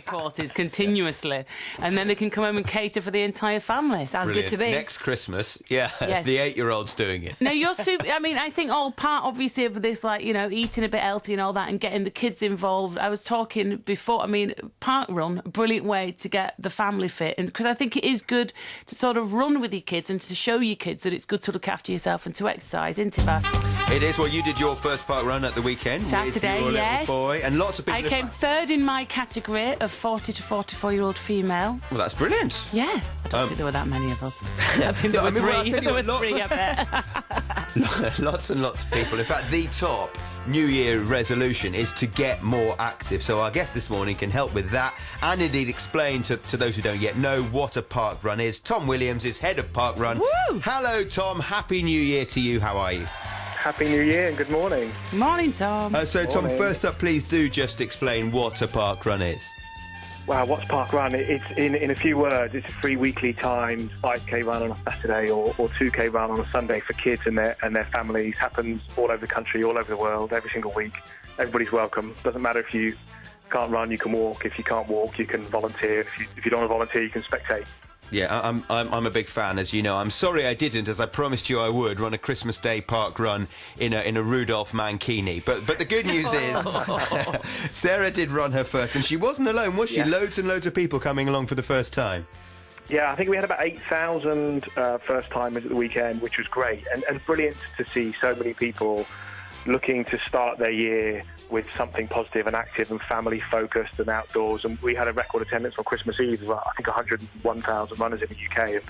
courses continuously, and then they can come home and cater for the entire family. Sounds Brilliant. good to me. Next Christmas, yes. Yes. The 8-year-old's doing it. No, you're super. I mean, I think all part, obviously, of this, like, you know, eating a bit healthy and all that, and getting the kids involved. I was talking before. I mean, park run, a brilliant way to get the family fit, and because I think it is good to sort of run with your kids and to show your kids that it's good to look after yourself and to exercise, isn't it, Bass? It is. Well, you did your first park run at the weekend. Saturday, with your yes. little boy, and lots of people. I came third in my category of 40 to 44-year-old female. Well, that's brilliant. Yeah, I don't think there were that many of us. I think there No, were well, I'll three. tell you There were what, three, I bet. Lots and lots of people. In fact, the top New Year resolution is to get more active. So our guest this morning can help with that and indeed explain to those who don't yet know what a park run is. Tom Williams is head of Park Run. Woo! Hello, Tom. Happy New Year to you. How are you? Happy New Year and good morning. Morning, Tom. So, Tom, Morning. first up, please do just explain what a park run is. Wow, what's Park Run? It's in a few words, it's a free weekly timed 5K run on a Saturday or 2K run on a Sunday for kids and their families. Happens all over the country, all over the world, every single week. Everybody's welcome. Doesn't matter if you can't run, you can walk. If you can't walk, you can volunteer. If you don't want to volunteer, you can spectate. Yeah, I'm a big fan, as you know. I'm sorry I didn't, as I promised you I would, run a Christmas Day park run in a Rudolph Mankini. But the good news is, Sarah did run her first, and she wasn't alone, was she? Yeah. Loads and loads of people coming along for the first time. Yeah, I think we had about 8,000 first-timers at the weekend, which was great. And brilliant to see so many people looking to start their year with something positive and active and family-focused and outdoors. And we had a record attendance on Christmas Eve, I think 101,000 runners in the UK.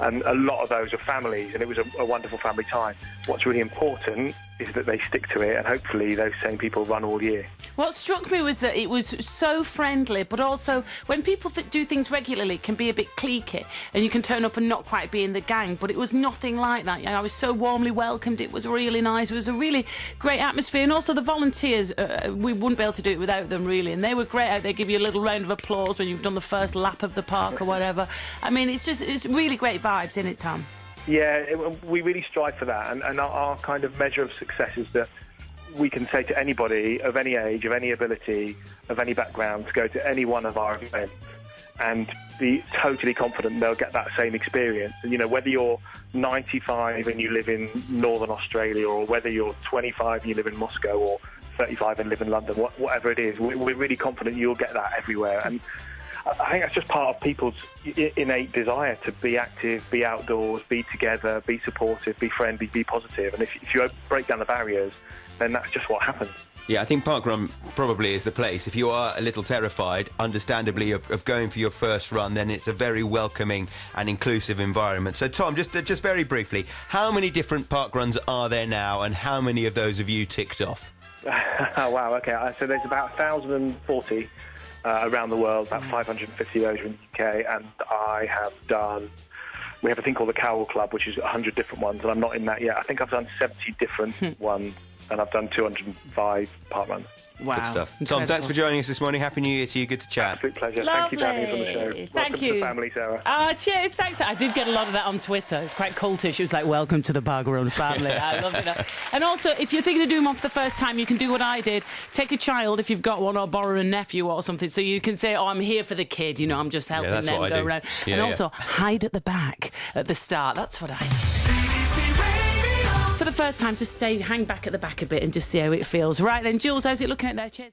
And a lot of those are families, and it was a wonderful family time. What's really important is that they stick to it, and hopefully those same people run all year. What struck me was that it was so friendly, but also when people do things regularly, it can be a bit cliquey, and you can turn up and not quite be in the gang, but it was nothing like that. I was so warmly welcomed. It was really nice. It was a really great atmosphere, and also the volunteers, we wouldn't be able to do it without them, really, and they were great out there. Give you a little round of applause when you've done the first lap of the park or whatever. I mean, it's really great vibes, isn't it, Tom? Yeah, we really strive for that, and our kind of measure of success is that we can say to anybody of any age, of any ability, of any background to go to any one of our events and be totally confident they'll get that same experience. And, you know, whether you're 95 and you live in Northern Australia, or whether you're 25 and you live in Moscow, or 35 and live in London, whatever it is, we're really confident you'll get that everywhere. And I think that's just part of people's innate desire to be active, be outdoors, be together, be supportive, be friendly, be positive. And if you break down the barriers, then that's just what happens. Yeah, I think Parkrun probably is the place. If you are a little terrified, understandably, of going for your first run, then it's a very welcoming and inclusive environment. So, Tom, just very briefly, how many different parkruns are there now, and how many of those have you ticked off? Wow, okay. So there's about 1,040 around the world, about 550 of those in the UK, and we have a thing called the Cowell Club, which is 100 different ones, and I'm not in that yet. I think I've done 70 different ones, and I've done 205 park runs. Wow. Good stuff. Incredible. Tom, thanks for joining us this morning. Happy New Year to you. Good to chat. Absolute pleasure. Lovely. Thank you for having us on the show. Thank Welcome you. to the family, Sarah. Cheers, thanks. I did get a lot of that on Twitter. It's quite cultish. It was like, welcome to the Bargarone family. I love it. And also, if you're thinking of doing one for the first time, you can do what I did. Take a child, if you've got one, or borrow a nephew or something, so you can say, oh, I'm here for the kid, you know, I'm just helping that's them what I go do. around. Yeah, and yeah. also, hide at the back at the start. That's what I do. For the first time, just hang back at the back a bit and just see how it feels. Right then, Jules, how's it looking out there? Cheers.